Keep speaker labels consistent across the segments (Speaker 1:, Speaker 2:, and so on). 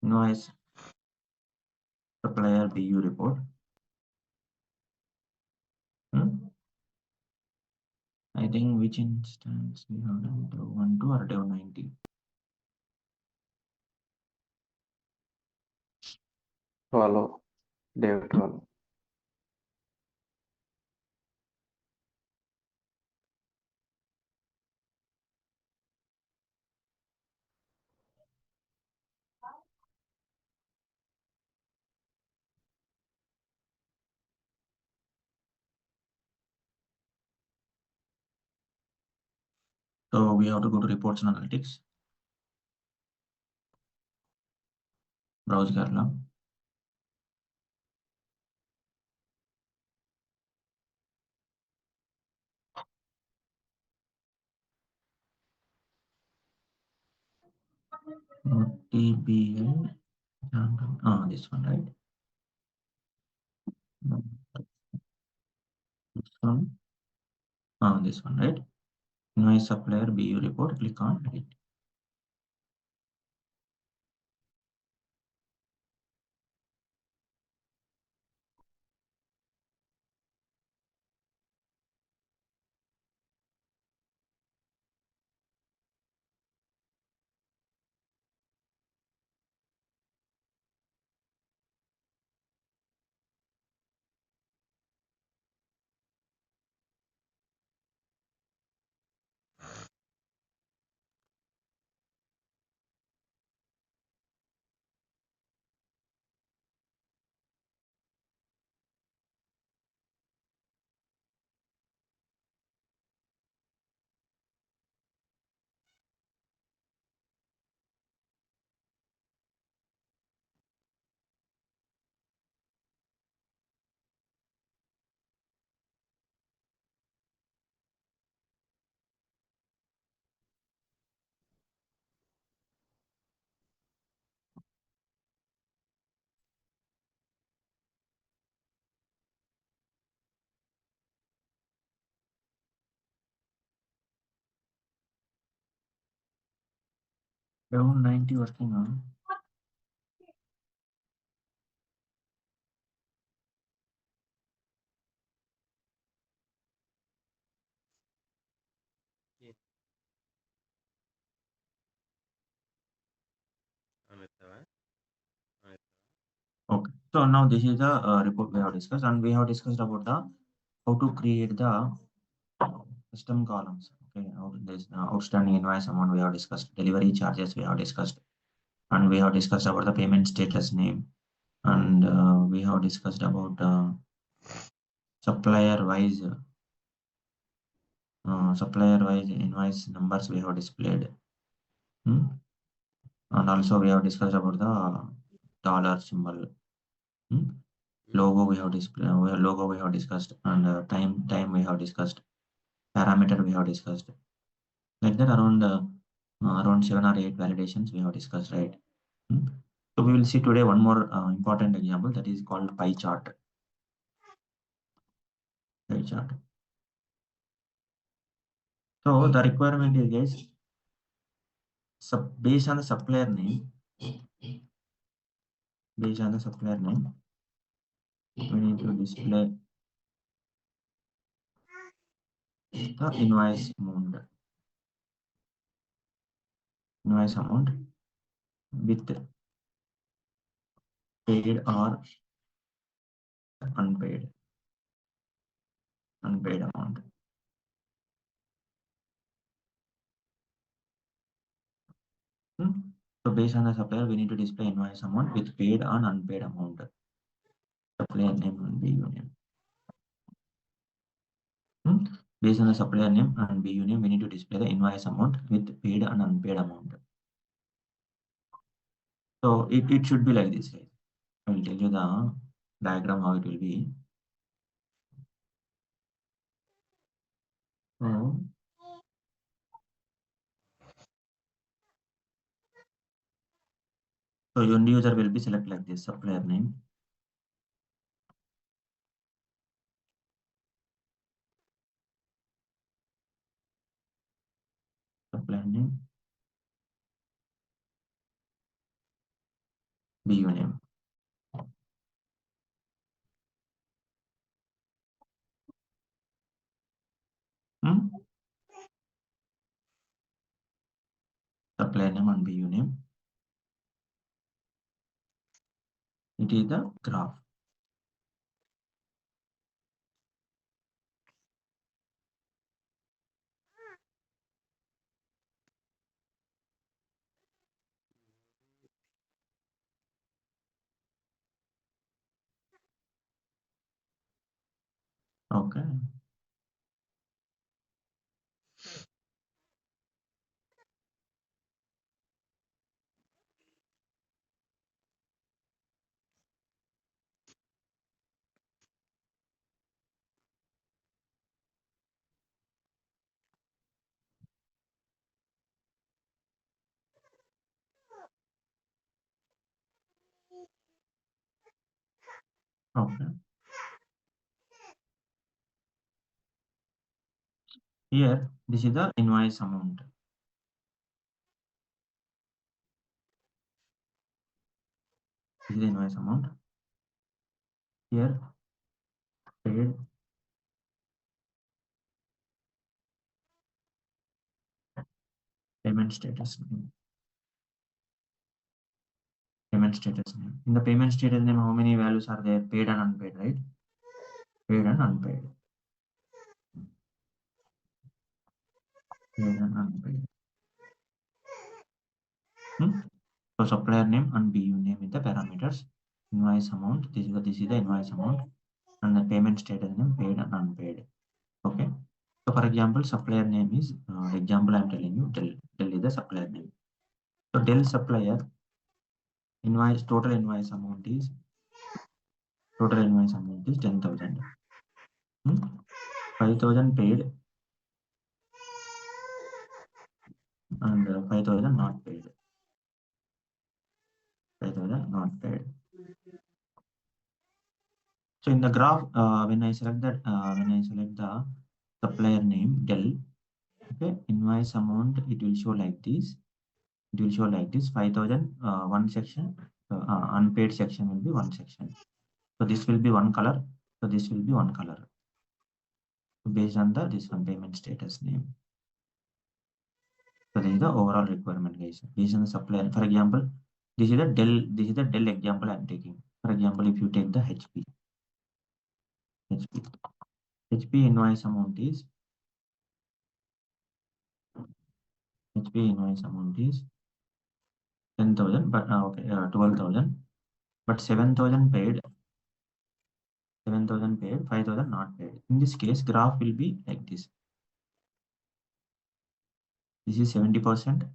Speaker 1: invoice supplier BU report. I think which instance we have done, dev 1 2 or dev 90.
Speaker 2: Follow dev 12.
Speaker 1: So we have to go to reports and analytics. Browse Kerala. OTBI. This one, right? This one. This one, right? Invoice supplier BU report. Click on edit. Dev 90 working on. Okay. So now this is the report we have discussed, and we have discussed about the how to create the custom columns. Okay. This outstanding invoice amount we have discussed, delivery charges we have discussed, and we have discussed about the payment status name, and we have discussed about supplier wise invoice numbers we have displayed. And also we have discussed about the dollar symbol. Logo we have discussed, and time we have discussed, parameter we have discussed. Like that, around 7 or 8 validations we have discussed, right? So we will see today one more important example, that is called pie chart. Pie chart. So the requirement is, guys, based on the supplier name, we need to display the invoice amount with paid or unpaid amount. So based on the supplier, we need to display invoice amount with paid and unpaid amount. Supplier name and BU name. Based on the supplier name and BU name, we need to display the invoice amount with paid and unpaid amount. So it should be like this, guys. I will tell you the diagram how it will be. So your end user will be select like this: supplier name, supplier name, BU name. Supplier name and BU name. It is the graph. Okay. Okay. Here, this is the invoice amount. This is the invoice amount. Here, paid payment status name. Payment status name. In the payment status name, how many values are there? Paid and unpaid, right? Paid and unpaid. Paid and unpaid. So supplier name and BU name is the parameters. Invoice amount. This is the invoice amount, and the payment status name paid and unpaid. Okay. So for example, supplier name is example I'm telling you. Dell is the supplier name. So Dell supplier invoice total invoice amount is 10,000. 5,000 paid and 5,000 not paid. 5,000 not paid. So in the graph, when I select the supplier name Dell, okay, invoice amount, it will show like this. It will show like this. 5,000 one section, unpaid section will be one section. So this will be one color. So this will be one color based on this one payment status name. So this is the overall requirement, guys. Based on the supplier. For example, this is the Dell example I'm taking. For example, if you take the HP invoice amount is 10,000, but okay, 12,000, but 7,000 paid, 5,000 not paid. In this case, graph will be like this. This is 70%.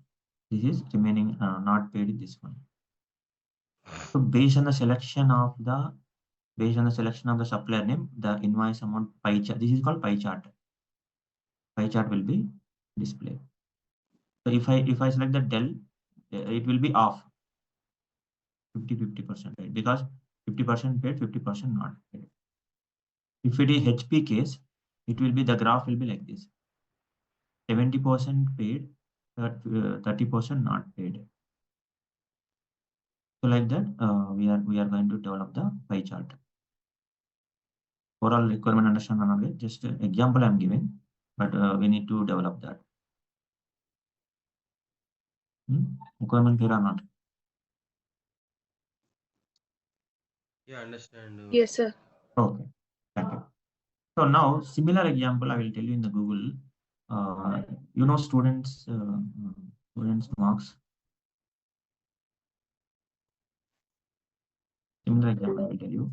Speaker 1: This is remaining not paid. This one. So based on the selection of the supplier name, the invoice amount pie chart. This is called pie chart. Pie chart will be displayed. So if I select the Dell, it will be off 50% right? Because 50% paid, 50% not paid. If it is HP case, it will be the graph will be like this: 70% paid, 30% not paid. So like that, we are going to develop the pie chart. Overall requirement understand only. Just example I'm giving, but we need to develop that. Requirement clear or not?
Speaker 3: Yeah, understand.
Speaker 4: Yes, sir.
Speaker 1: Okay, thank you. So now similar example I will tell you in the Google. Students marks. Similar example I will tell you.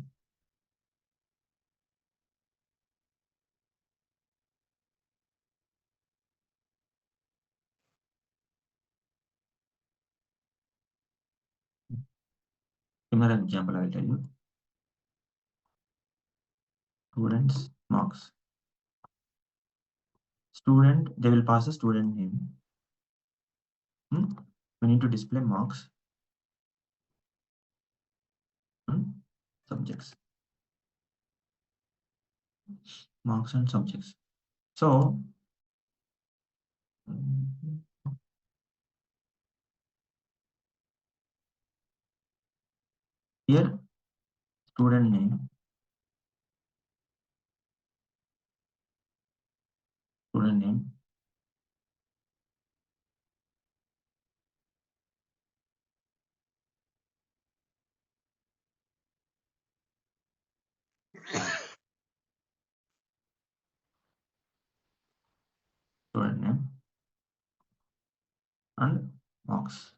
Speaker 1: Similar example I will tell you. Students marks. Student, they will pass a student name. We need to display marks. Subjects. Marks and subjects. So mm, Here, student name, student name, student name, and marks,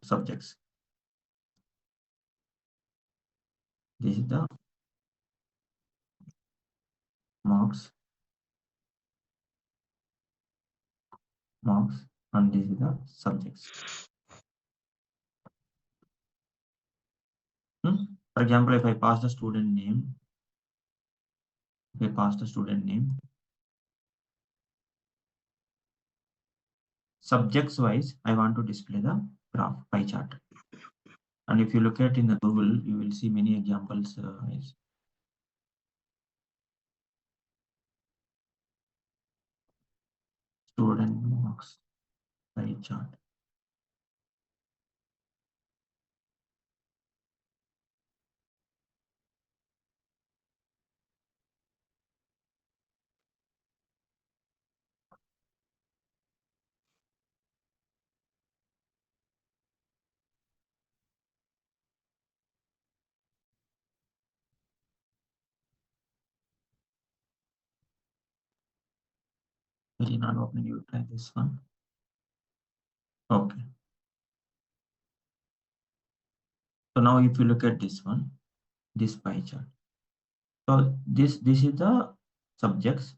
Speaker 1: subjects. This is the marks, and this is the subjects. For example, if I pass the student name, subjects wise, I want to display the graph pie chart. And if you look at in the Google, you will see many examples. Student marks pie chart. Will not open, you try this one. Okay. So now if you look at this one, this pie chart. So this is the subjects.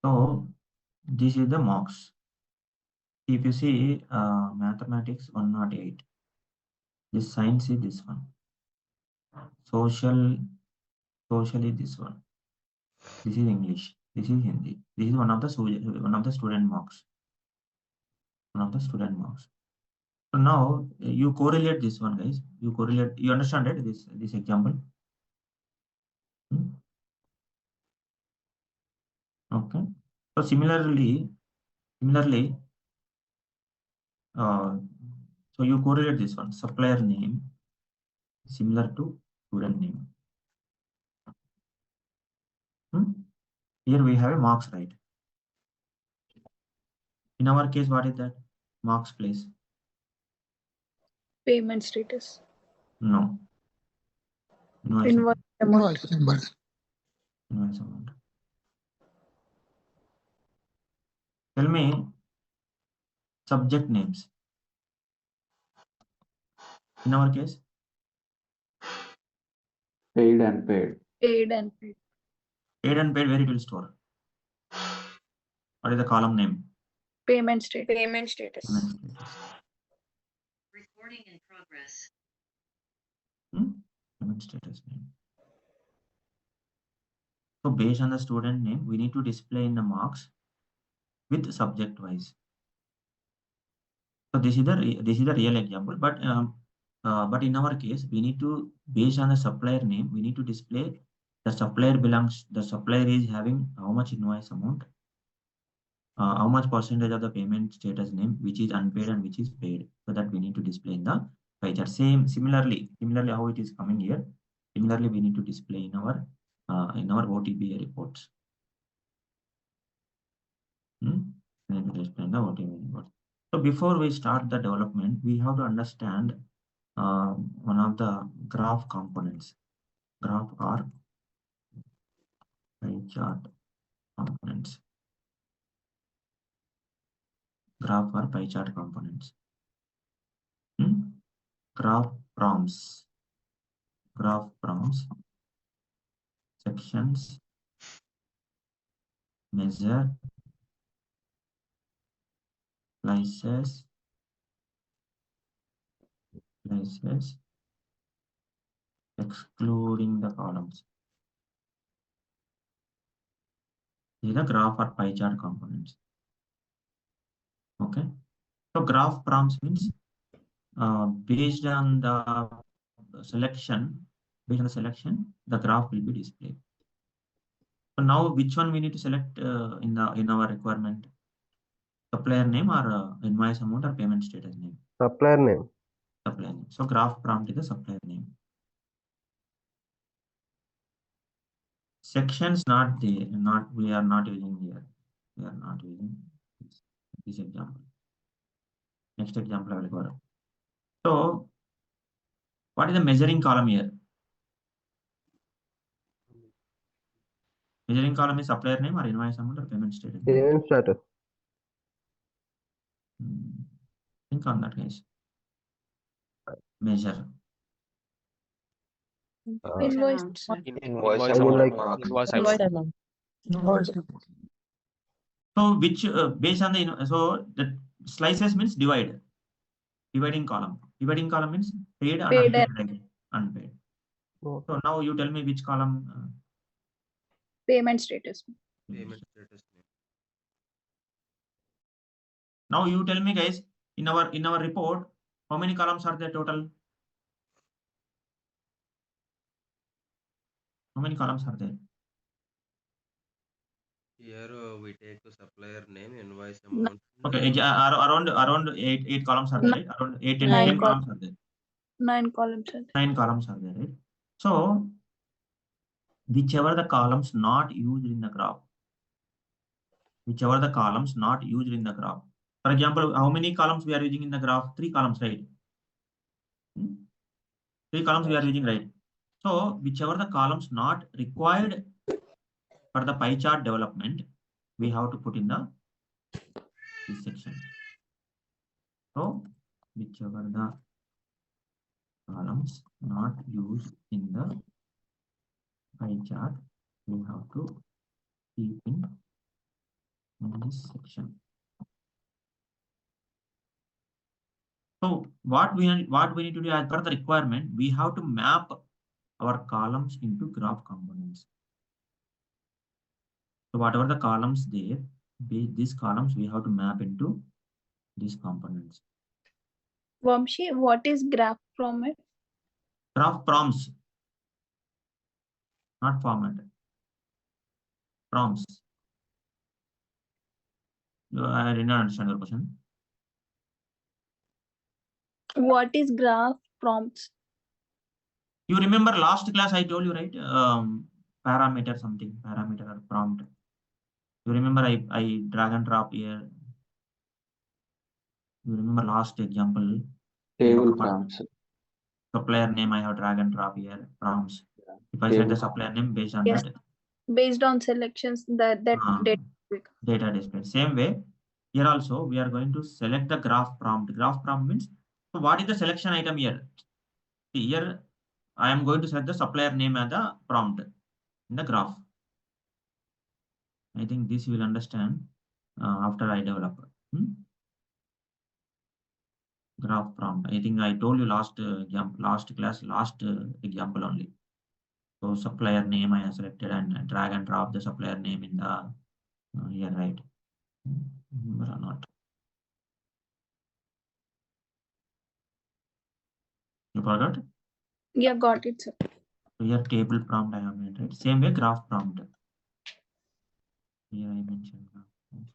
Speaker 1: So this is the marks. If you see mathematics 108, this science is this one. Socially this one. This is English. This is Hindi. This is one of the student marks. So now you correlate this one, guys. You understand it? This example. Okay. So similarly, so you correlate this one. Supplier name similar to student name. Here we have a marks, right? In our case, what is that? Marks place.
Speaker 4: Payment status.
Speaker 1: No.
Speaker 4: Invoice amount.
Speaker 1: Invoice amount. Tell me subject names. In our case,
Speaker 2: Paid and paid.
Speaker 4: Paid and paid.
Speaker 1: Paid and paid, where it will store? What is the column name?
Speaker 4: Payment status.
Speaker 5: Payment status.
Speaker 1: Payment status.
Speaker 6: Recording in progress.
Speaker 1: Payment status name. So based on the student name, we need to display in the marks with subject wise. So this is the real example, but in our case, we need to, based on the supplier name, we need to display the supplier is having how much invoice amount, how much percentage of the payment status name, which is unpaid and which is paid. So that we need to display in the pie chart. Similarly how it is coming here. Similarly, we need to display in our OTBI reports. We need to display in the OTBI reports. So before we start the development, we have to understand one of the graph components. Graph or pie chart components. Graph or pie chart components. Graph prompts, sections, measure, slices, excluding the columns. These are the graph or pie chart components. Okay. So graph prompts means based on the selection, the graph will be displayed. So now, which one we need to select in our requirement? Supplier name or invoice amount or payment status name?
Speaker 5: Supplier name.
Speaker 1: Supplier name. So graph prompt is the supplier name. Sections not there. We are not using here. We are not using this example. Next example I will go. So what is the measuring column here? Measuring column is supplier name or invoice amount or payment status.
Speaker 5: Payment status.
Speaker 1: Think on that, guys. Measure.
Speaker 4: Invoice.
Speaker 2: Invoice
Speaker 5: I mean, like,
Speaker 2: amount.
Speaker 7: Invoice amount.
Speaker 1: So which based on the so the slices means divide. Dividing column. Dividing column means paid and
Speaker 4: Paid
Speaker 1: unpaid. Right? Unpaid.
Speaker 5: Oh.
Speaker 1: So now you tell me which column.
Speaker 4: Payment status.
Speaker 3: Payment status name.
Speaker 1: Now you tell me, guys, in our report, how many columns are there total? How many columns are there?
Speaker 3: Here we take the supplier name, invoice amount.
Speaker 1: Okay, around eight columns are there, right? Around 8 and 10
Speaker 4: Nine
Speaker 1: columns are there.
Speaker 4: 9 columns.
Speaker 1: 9 columns are there, right? So whichever the columns not used in the graph, whichever the columns not used in the graph. For example, how many columns we are using in the graph? 3 columns, right? 3 columns we are using, right? So whichever the columns not required for the pie chart development, we have to put in this section. So whichever the columns not used in the pie chart, we have to keep in this section. So what we need to do as per the requirement, we have to map our columns into graph components. So whatever the columns there, these columns we have to map into these components.
Speaker 4: Vamshi, what is graph format?
Speaker 1: Graph prompts, not format. Prompts. I did not understand your question.
Speaker 4: What is graph prompts?
Speaker 1: You remember last class I told you, right? Parameter something, parameter or prompt. You remember I drag and drop here. You remember last example?
Speaker 2: Table prompts.
Speaker 1: Supplier name I have drag and drop here, prompts. If I set
Speaker 2: Table.
Speaker 1: the supplier name based on
Speaker 4: Yes.
Speaker 1: that.
Speaker 4: Based on selections that data.
Speaker 1: Data display. Same way, here also we are going to select the graph prompt. Graph prompt means, so what is the selection item here? See, here I am going to select the supplier name as the prompt in the graph. I think this you will understand after I develop. Graph prompt. I think I told you last example only. So supplier name I have selected and drag and drop the supplier name in the here, right? Remember or not? You forgot?
Speaker 4: Yeah, got it, sir.
Speaker 1: So here table prompt I have made, right? Same way graph prompt. Here I mentioned graph prompt.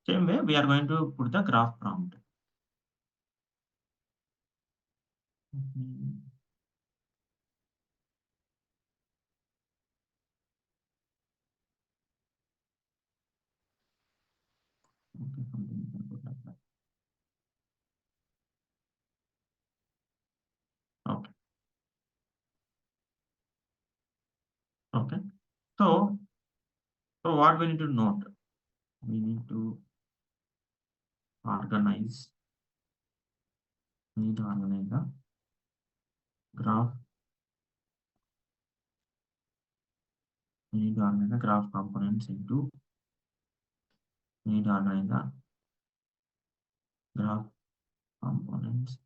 Speaker 1: Same way we are going to put the graph prompt. Okay, something you can put like that. Okay. Okay. So what we need to note? We need to organize. We need to organize the graph. We need to organize the graph components into. We need to organize the graph components.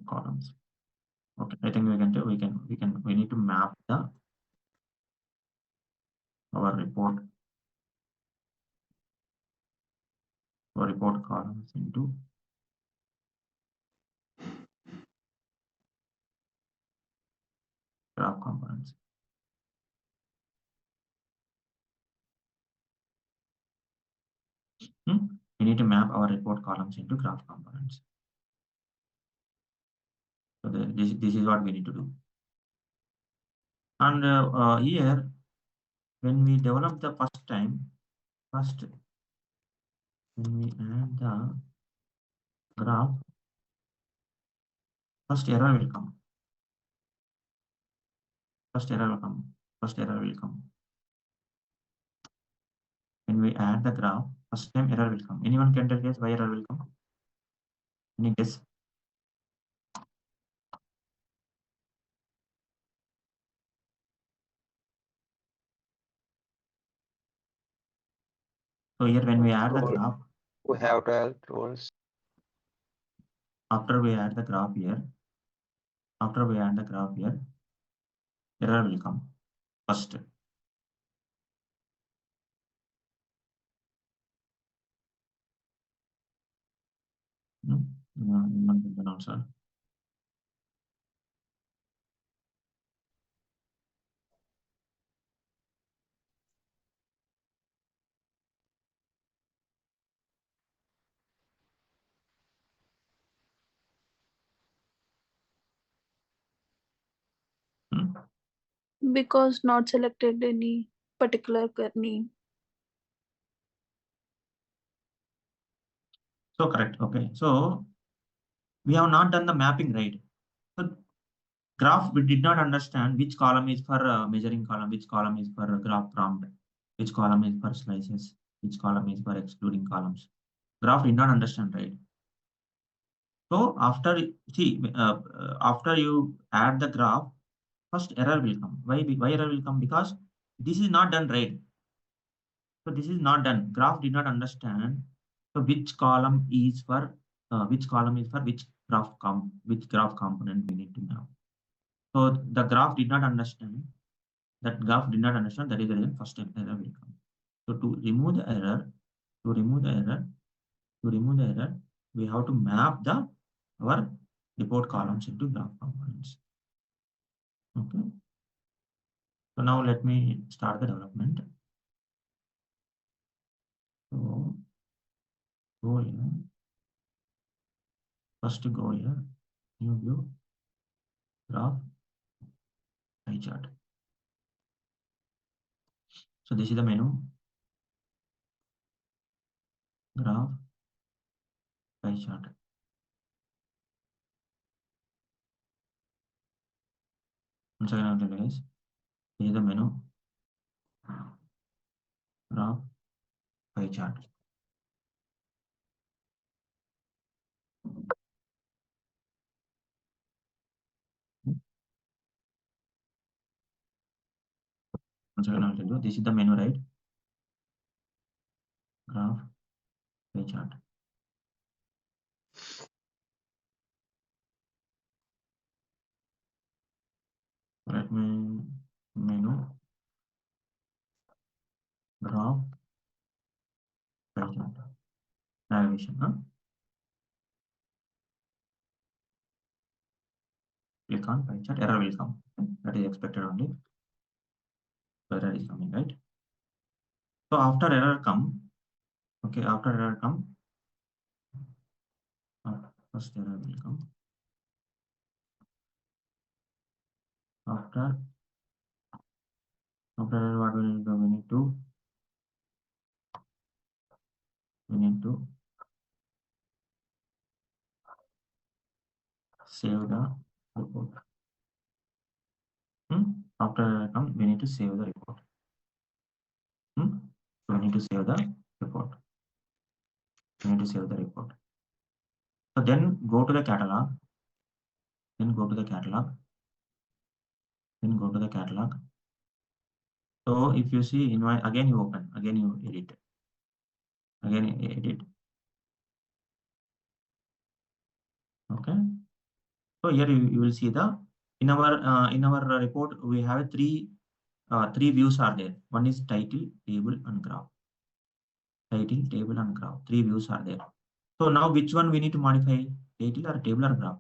Speaker 1: Columns. Okay, I think we need to map our report report columns into graph components. We need to map our report columns into graph components. So this is what we need to do. And here, when we develop the first time, when we add the graph, first error will come. First error will come. When we add the graph, first time error will come. Anyone can tell guess why error will come? Any guess? So here when we add the graph,
Speaker 2: We have 12 rules.
Speaker 1: after we add the graph here, error will come first. Answer.
Speaker 4: Because not selected any particular name.
Speaker 1: So correct. Okay. So we have not done the mapping right. So graph, we did not understand which column is for measuring column, which column is for graph prompt, which column is for slices, which column is for excluding columns. Graph did not understand, right? So after you add the graph, first error will come. Why error will come? Because this is not done right. So this is not done. Graph did not understand. So which column is for which graph component we need to map. So the graph did not understand. That graph did not understand. That is the reason first error will come. So to remove the error, we have to map our report columns into graph components. Okay. So now let me start the development. So go here. First go here. New view. Graph. Pie chart. So this is the menu. Graph. Pie chart. Once again, I'll tell you guys. This is the menu. Graph. Pie chart. Once again, I'll tell you. This is the menu, right? Graph. Pie chart. Let me menu. Graph. Pie chart. Navigation. Click on pie chart. Error will come. That is expected only. Error is coming, right? So after error come, okay, after error come, first error will come. After error, what will do? We need to save the report. After error come, we need to save the report. So we need to save the report. So then go to the catalog. So if you see invite, again you open, again you edit. Okay. So here you will see in our report we have three views are there. One is title, table, and graph. title, table, and graph. 3 views are there. So now which one we need to modify? Title or table or graph?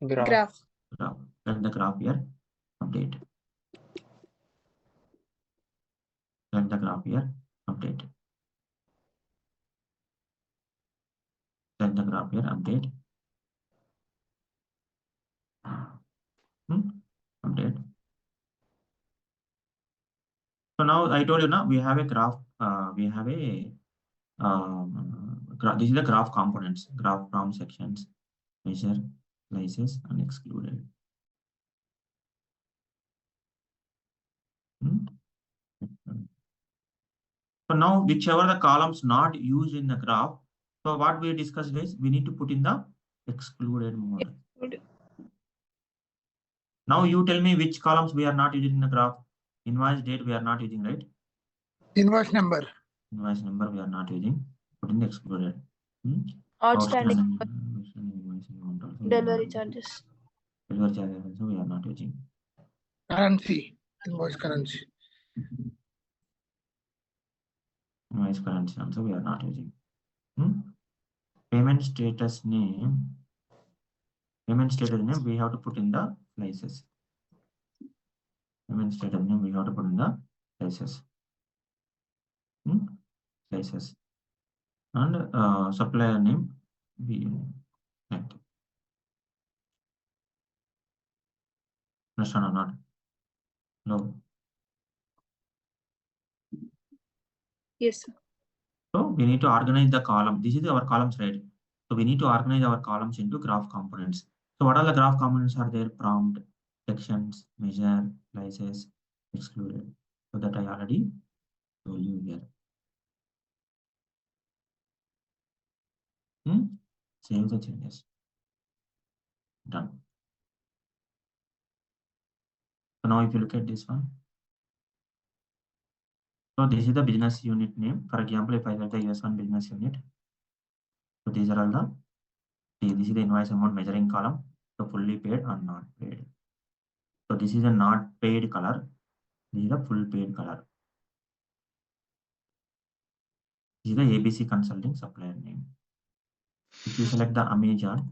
Speaker 2: Graph.
Speaker 4: Graph.
Speaker 1: Graph. Let the graph here update. Let the graph here update. Let the graph here update. Update. So now I told you now we have a graph. We have a this is the graph components. Graph from sections, measure, slices, and excluded. So now whichever the columns not used in the graph, so what we discussed is we need to put in the excluded mode.
Speaker 4: Good.
Speaker 1: Now you tell me which columns we are not using in the graph. Invoice date we are not using, right?
Speaker 7: Invoice number.
Speaker 1: Invoice number we are not using. Put in the excluded.
Speaker 4: Outstanding
Speaker 1: Outstanding
Speaker 4: delivery charges.
Speaker 1: Delivery charges also we are not using.
Speaker 7: Currency. Invoice currency.
Speaker 1: Invoice currency also we are not using. Payment status name. Payment status name we have to put in the slices. Payment status name we have to put in the slices. Slices. And supplier name we net. Understand or not? No.
Speaker 4: Yes, sir.
Speaker 1: So we need to organize the column. This is our columns, right? So we need to organize our columns into graph components. So what are the graph components are there? Prompt, sections, measure, slices, excluded. So that I already told you here. Save the changes. Done. So now if you look at this one. So this is the business unit name. For example, if I write the US1 business unit. So these are all the, this is the invoice amount measuring column. So fully paid or not paid. So this is a not paid color. This is the full paid color. This is the ABC Consulting supplier name. If you select the Amazon,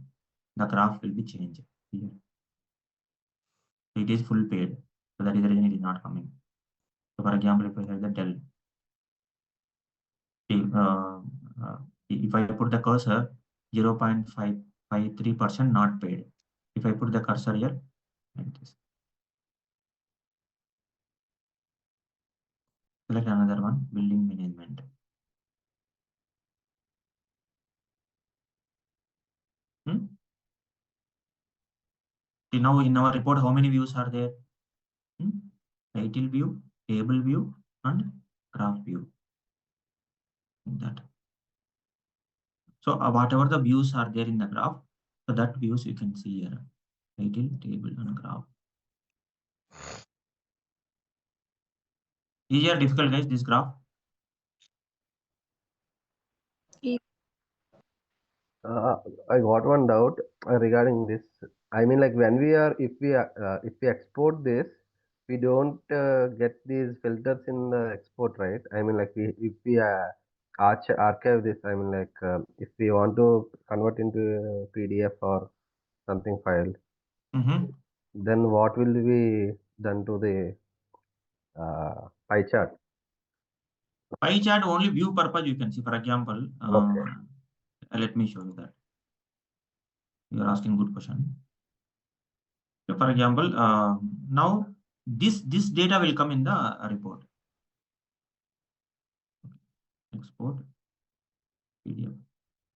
Speaker 1: the graph will be changed here. So it is full paid. So that is the reason it is not coming. So for example, if I select the Dell, if I put the cursor 0.553% not paid. If I put the cursor here, like this. Select another one, building management. See now in our report, how many views are there? Title view, table view, and graph view. That. So whatever the views are there in the graph, so that views you can see here. Title, table, and graph. Easy or difficult, guys, this graph?
Speaker 5: I got one doubt regarding this. I mean, like when we are, if we export this, we don't get these filters in the export, right? I mean, like if we archive this, I mean, like if we want to convert into PDF or something file, then what will be done to the pie chart?
Speaker 1: Pie chart only view purpose you can see. For example,
Speaker 5: Okay.
Speaker 1: let me show you that. You are asking good question. So for example, now this data will come in the report. Export PDF.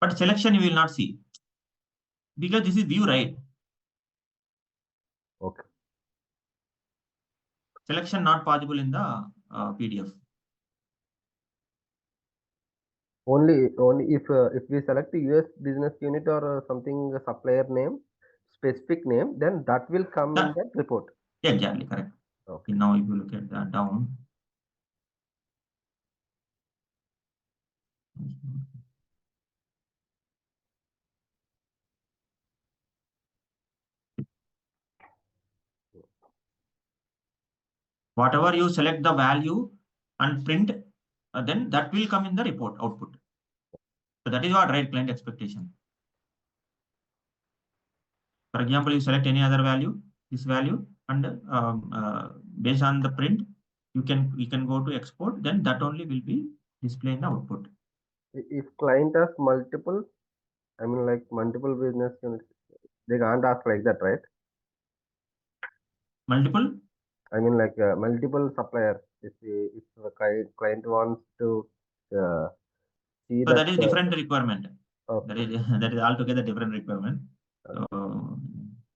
Speaker 1: But selection you will not see because this is view, right?
Speaker 5: Okay.
Speaker 1: Selection not possible in the PDF.
Speaker 5: Only if we select the US business unit or something supplier name, specific name, then that will come in that report.
Speaker 1: Yeah, exactly correct.
Speaker 5: Okay.
Speaker 1: Now if you look at that down. Whatever you select the value and print, then that will come in the report output. So that is what, right? Client expectation. For example, you select any other value, this value, and based on the print, you can go to export. Then that only will be displaying the output.
Speaker 5: If client has multiple, I mean like multiple business units, they can't ask like that, right?
Speaker 1: Multiple.
Speaker 5: I mean like multiple suppliers. If the client wants to see
Speaker 1: So
Speaker 5: that.
Speaker 1: that is different requirement.
Speaker 5: Okay.
Speaker 1: That is altogether different requirement. So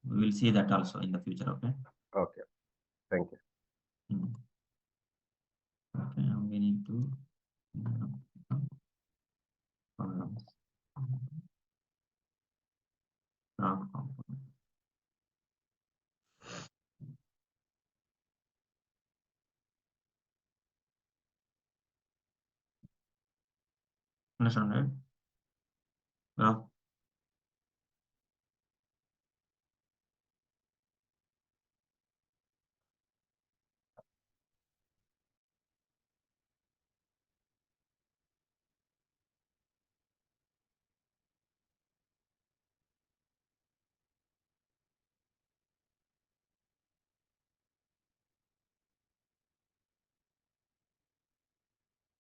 Speaker 1: we will see that also in the future. Okay.
Speaker 5: Okay. Thank you.
Speaker 1: Okay. Now we need to. Understand, right? Graph.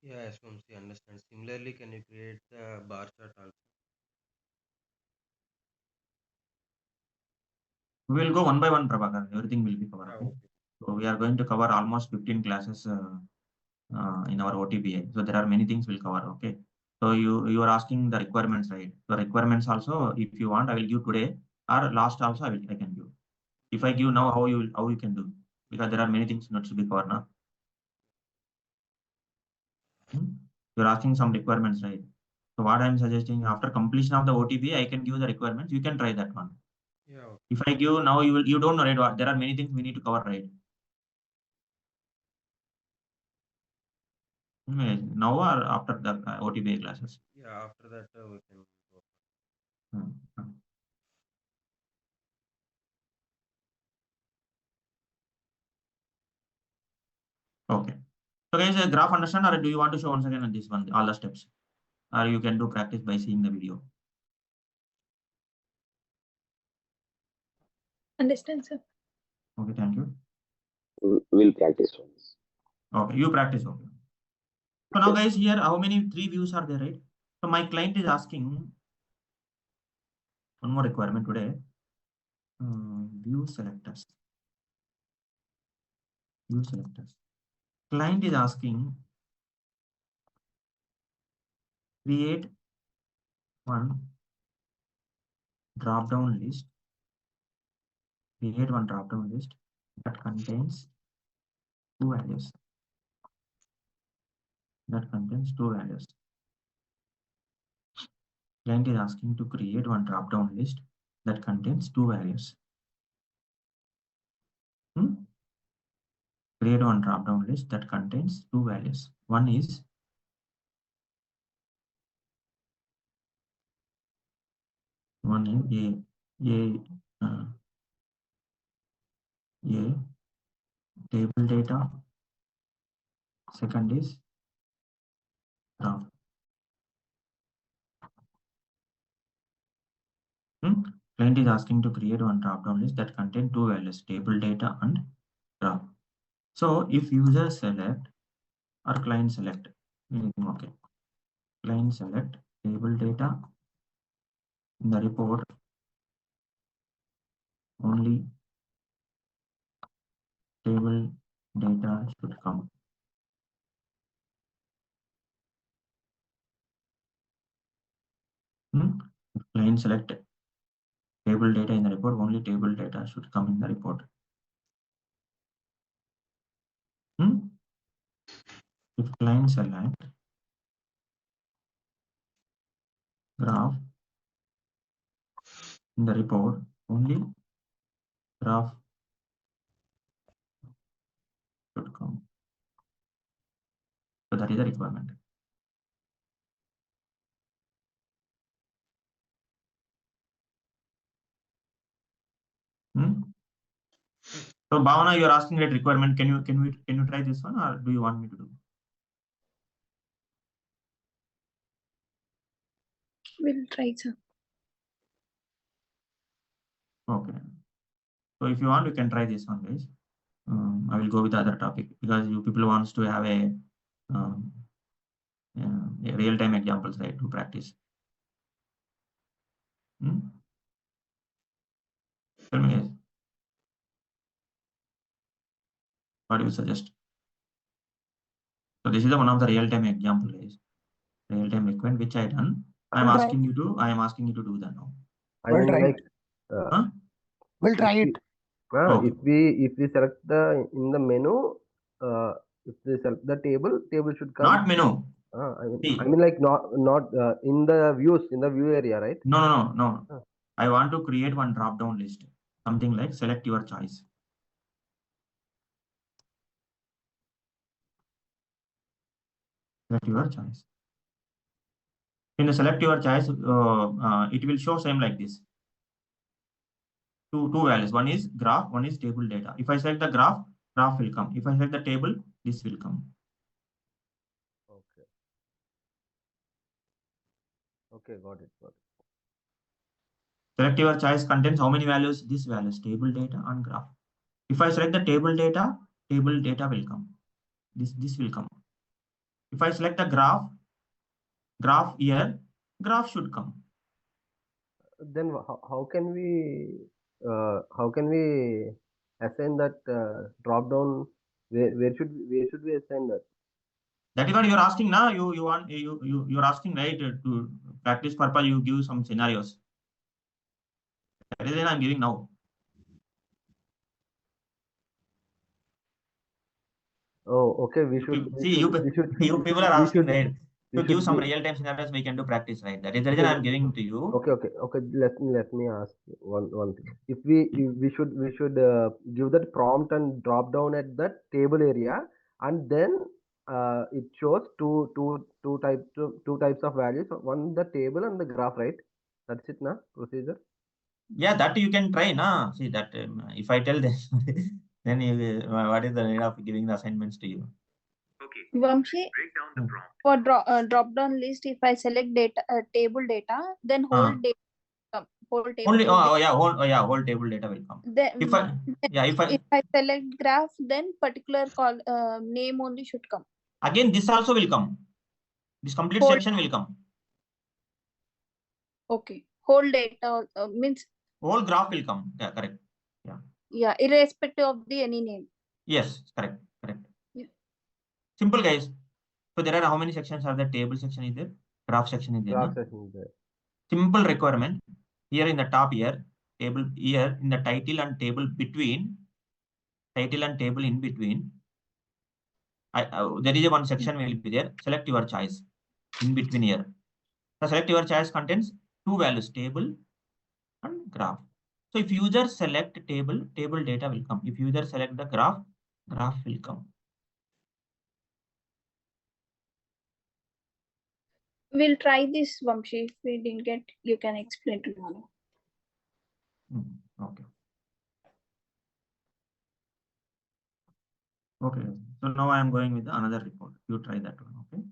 Speaker 3: Yeah, yes, Vamsi, understand. Similarly, can you create the bar chart also?
Speaker 1: We will go one by one, Prabhakar. Everything will be covered.
Speaker 3: Ah,
Speaker 1: Okay?
Speaker 3: okay.
Speaker 1: So we are going to cover almost 15 classes in our OTBI. So there are many things we'll cover. Okay. So you are asking the requirements, right? The requirements also, if you want, I will give today, or last also I can give. If I give now, how you can do? Because there are many things not to be covered now. You're asking some requirements, right? So what I'm suggesting, after completion of the OTB, I can give the requirements. You can try that one.
Speaker 3: Yeah, okay.
Speaker 1: If I give now, you don't know, right? There are many things we need to cover, right? Now or after the OTBA classes?
Speaker 3: Yeah, after that we can go.
Speaker 1: Okay. So guys, graph understand, or do you want to show once again on this one, all the steps? Or you can do practice by seeing the video.
Speaker 4: Understand, sir.
Speaker 1: Okay, thank you.
Speaker 2: We'll practice once.
Speaker 1: Okay, you practice. Okay. So now guys, here how many 3 views are there, right? So my client is asking one more requirement today. View selectors. View selectors. Client is asking create one drop down list. Create one drop down list that contains 2 values. That contains 2 values. Client is asking to create one drop down list that contains 2 values. Create one drop down list that contains 2 values. One is a table data. Second is graph. Client is asking to create one drop down list that contains 2 values, table data and graph. So if user select or client select, okay, client select table data in the report, only table data should come. If client select table data in the report, only table data should come in the report. If client select graph in the report, only graph should come. So that is the requirement. So Bhavana, you are asking that requirement. Can you try this one, or do you want me to do?
Speaker 4: We'll try, sir.
Speaker 1: Okay. So if you want, you can try this one, guys. I will go with the other topic because you people wants to have a real-time examples, right, to practice. Tell me, guys. What do you suggest? So this is the one of the real-time example, guys. Real-time requirement which I done. I am
Speaker 7: We'll try.
Speaker 1: asking you to do that now.
Speaker 5: I
Speaker 7: We'll
Speaker 5: mean,
Speaker 7: try
Speaker 5: like,
Speaker 1: Huh?
Speaker 7: We'll try
Speaker 5: if
Speaker 7: it.
Speaker 1: Okay.
Speaker 5: if we select in the menu, if we select the table should come.
Speaker 1: Not menu. See.
Speaker 5: I mean, like, not in the view area, right?
Speaker 1: No.
Speaker 5: Huh.
Speaker 1: I want to create one drop-down list. Something like select your choice. Select your choice. In the select your choice, it will show same like this. Two values. One is graph, one is table data. If I select the graph will come. If I select the table, this will come.
Speaker 5: Okay, got it.
Speaker 1: Select your choice contains how many values? This values, table data and graph. If I select the table data will come. This will come. If I select the graph here, graph should come.
Speaker 5: Then how can we assign that drop down? Where should we assign that?
Speaker 1: That is what you are asking now. You're asking, right, to practice purpose. You give some scenarios. That is what I'm giving now.
Speaker 5: Oh, okay. We should
Speaker 1: you people are asking, right? To give some real-time scenarios, we can do practice, right? That is the reason I'm giving to you.
Speaker 5: Okay. Let me ask you one thing. If we should give that prompt and drop down at that table area, and then it shows two types of values. One the table and the graph, right? That's it, na procedure.
Speaker 1: Yeah, that you can try, na. See that if I tell this, then you, what is the need of giving the assignments to you?
Speaker 4: Okay. Vamshi, for drop down list, if I select data table data, then whole data come. Whole table.
Speaker 1: Only whole table data will come.
Speaker 4: Then
Speaker 1: If
Speaker 4: I select graph, then particular name only should come.
Speaker 1: Again, this also will come. This complete section will come.
Speaker 4: Okay. Whole data means
Speaker 1: Whole graph will come. Yeah, correct.
Speaker 4: Yeah, irrespective of the any name.
Speaker 1: Yes, correct.
Speaker 4: Yeah.
Speaker 1: Simple, guys. So there are how many sections are there? Table section is there, graph section is there.
Speaker 5: Graph section is there.
Speaker 1: Simple requirement. Here in the top here, table here in the title and table between, title and table in between. There is one section will be there. Select your choice in between here. The select your choice contains two values, table and graph. So if user select table data will come. If user select the graph will come.
Speaker 4: We'll try this, Vamshi. If we didn't get, you can explain tomorrow.
Speaker 1: Okay. Okay. So now I am going with another report. You try that one. Okay.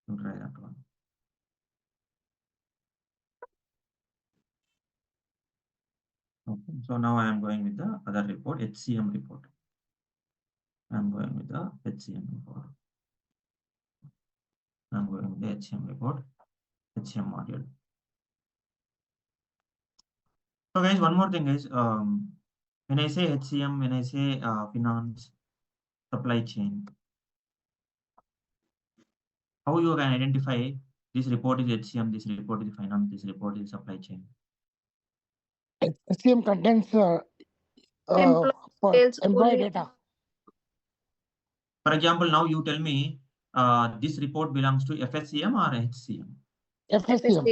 Speaker 1: You try that one. Okay. So now I am going with the other report, HCM report. I am going with the HCM report. I am going with the HCM report, HCM module. So guys, one more thing is, when I say HCM, when I say finance, supply chain, how you can identify this report is HCM, this report is finance, this report is supply chain?
Speaker 7: HCM contains employee data.
Speaker 1: For example, now you tell me this report belongs to FSCM or HCM?
Speaker 7: FSCM.
Speaker 1: FSCM,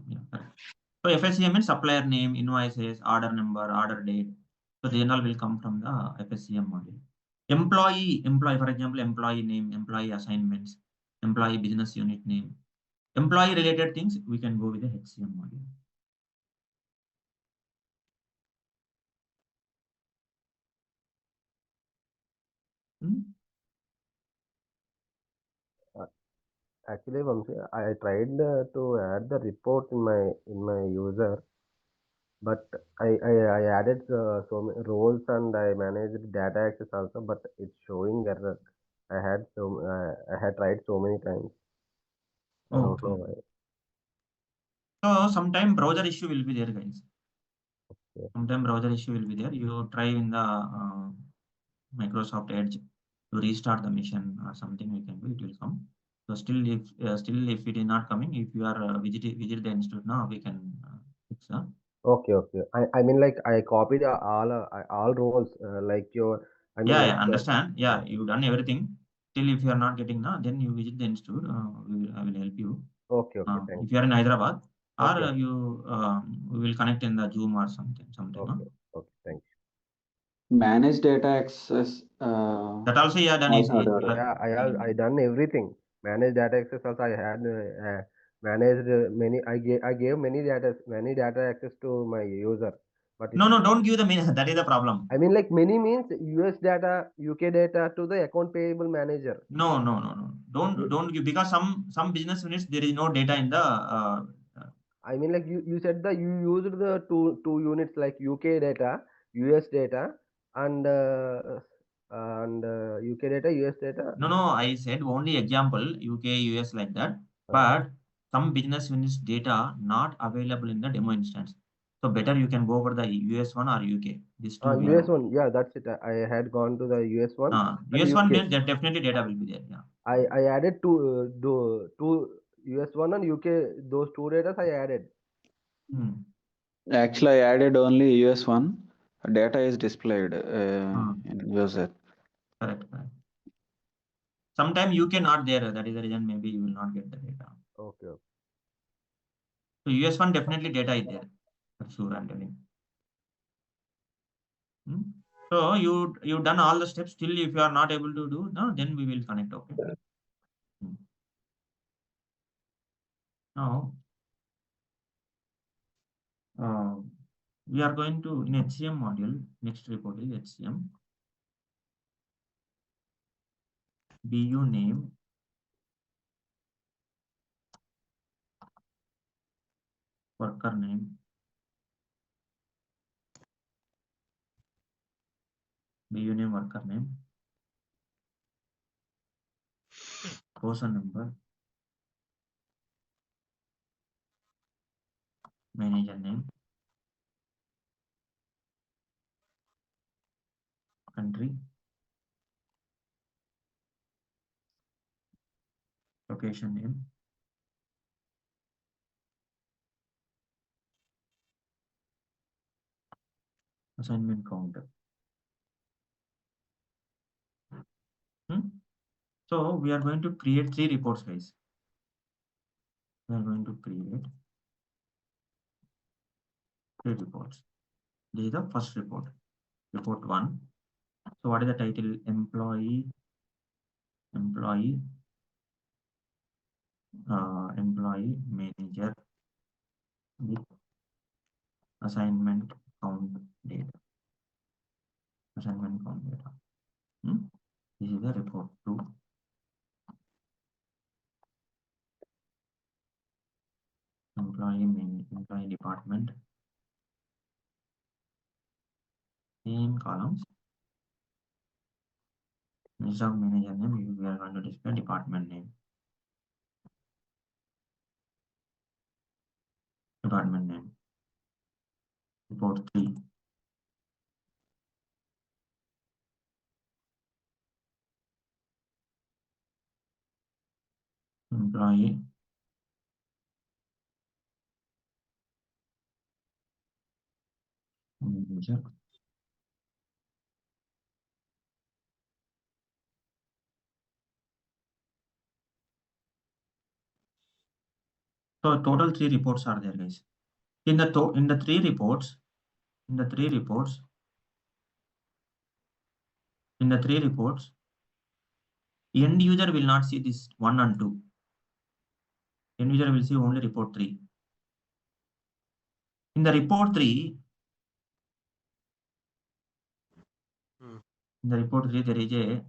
Speaker 1: yeah, correct. So FSCM means supplier name, invoices, order number, order date. So they all will come from the FSCM module. Employee, for example, employee name, employee assignments, employee business unit name, employee related things, we can go with the HCM module.
Speaker 5: Actually, Vamsi, I tried to add the report in my user, but I added so many roles and I managed data access also, but it's showing error. I had tried so many times. I don't know
Speaker 1: Okay.
Speaker 5: why.
Speaker 1: So sometime browser issue will be there, guys.
Speaker 5: Yeah.
Speaker 1: Sometime browser issue will be there. You try in the Microsoft Edge to restart the machine or something we can do, it will come. So still if it is not coming, if you are visit the institute now, we can fix.
Speaker 5: Okay, okay. I mean, like I copied all roles, like your. I mean,
Speaker 1: Yeah,
Speaker 5: like
Speaker 1: yeah, understand. Yeah,
Speaker 5: uh,
Speaker 1: you done everything. Still, if you are not getting now, then you visit the institute. I will help you.
Speaker 5: okay, okay. Thank
Speaker 1: If you are in Hyderabad,
Speaker 5: you.
Speaker 1: or
Speaker 5: Okay,
Speaker 1: we will connect in the Zoom or something.
Speaker 5: okay, okay. Thank
Speaker 8: Manage data access.
Speaker 1: That also you have done
Speaker 8: Also
Speaker 1: easy.
Speaker 8: heard
Speaker 5: you.
Speaker 8: of.
Speaker 5: Yeah, I done everything. Manage data access also. I had managed many. I gave many data access to my user, but
Speaker 1: No, no, don't give the mean. That is the problem.
Speaker 5: I mean, like many means US data, UK data to the account payable manager.
Speaker 1: No, no, no, no. Don't give, because some business units there is no data in the.
Speaker 5: I mean, like you said that you used the two units like UK data, US data, and UK data, US data.
Speaker 1: No, no. I said only example UK, US like that.
Speaker 5: Uh,
Speaker 1: But some business units data not available in the demo instance. So better you can go over the US one or UK. These two we
Speaker 5: US
Speaker 1: are.
Speaker 5: one, yeah, that's it. I had gone to the US one and
Speaker 1: US one
Speaker 5: UK.
Speaker 1: means that definitely data will be there. Yeah.
Speaker 5: I added two US one and UK. Those two data I added.
Speaker 1: Hmm.
Speaker 8: Actually, I added only US one. Data is displayed
Speaker 1: Ah,
Speaker 8: in user.
Speaker 1: correct, correct. Sometime UK not there. That is the reason maybe you will not get the data.
Speaker 5: Okay, okay.
Speaker 1: So US one definitely data is there. That's sure I'm telling. Hmm? So you done all the steps. Still, if you are not able to do, no, then we will connect. Okay. Hmm. Now, uh, we are going to in HCM module. Next report is HCM. BU name, worker name, BU name, worker name, person number, manager name, country, location name, assignment counter. Hmm? So we are going to create 3 reports, guys. We are going to create 3 reports. This is the first report, report 1. So what is the title? Employee manager with assignment count data. Assignment count data. This is the report 2. Employee department. Same columns. Instead of manager name, we are going to display department name. Department name. Report 3. Employee manager. So total 3 reports are there, guys. In the 3 reports, in the 3 reports, end user will not see this 1 and 2. End user will see only report 3. In the report 3,
Speaker 3: Hmm.
Speaker 1: in the report 3, there is a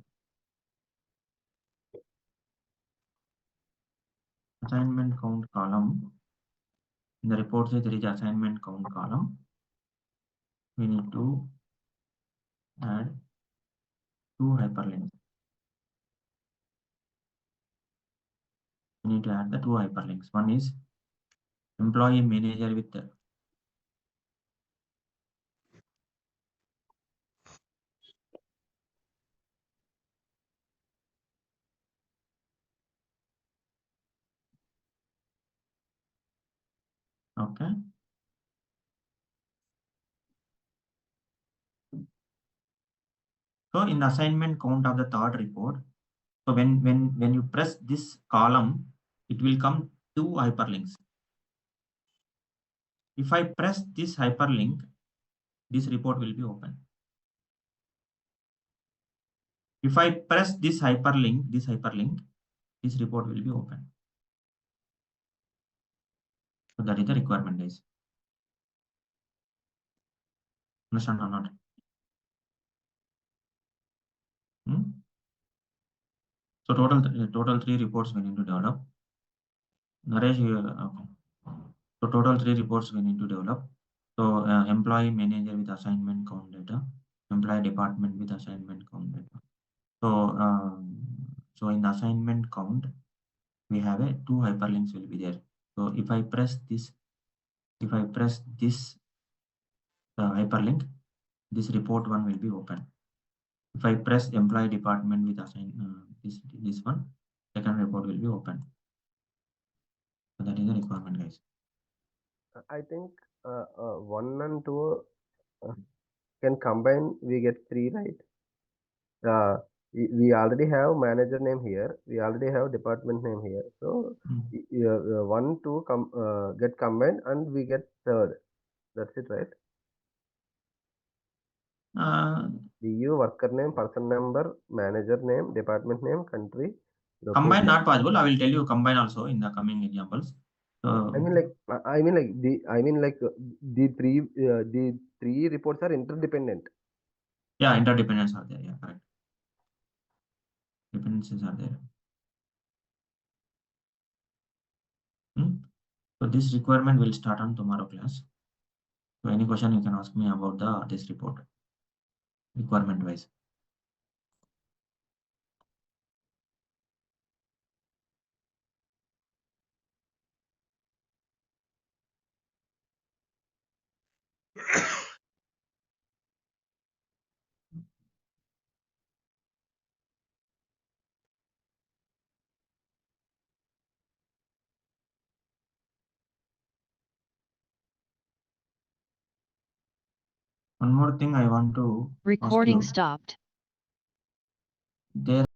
Speaker 1: assignment count column. In the report say there is assignment count column. We need to add 2 hyperlinks. We need to add the 2 hyperlinks. One is employee manager with okay. So in assignment count of the third report, so when you press this column, it will come 2 hyperlinks. If I press this hyperlink, this report will be open. If I press this hyperlink, this report will be open. So that is the requirement, guys. Understand or not? So total 3 reports we need to develop. Naresh, okay. So total 3 reports we need to develop. So employee manager with assignment count data, employee department with assignment count data. So in assignment count, we have a 2 hyperlinks will be there. So if I press this hyperlink, this report one will be open. If I press employee department with this one, second report will be open. So that is the requirement, guys.
Speaker 5: I think 1 and 2 can combine. We get 3, right? We already have manager name here. We already have department name here. So 1, 2 get combined and we get third. That's it, right? DU, worker name, person number, manager name, department name, country.
Speaker 1: Combine not possible. I will tell you combine also in the coming examples.
Speaker 5: I mean the three reports are interdependent.
Speaker 1: Yeah, interdependence are there. Yeah, correct. Dependencies are there. So this requirement will start on tomorrow class. So any question you can ask me about this report requirement wise. One more thing I want to ask
Speaker 6: Recording
Speaker 1: you.
Speaker 6: stopped.
Speaker 1: There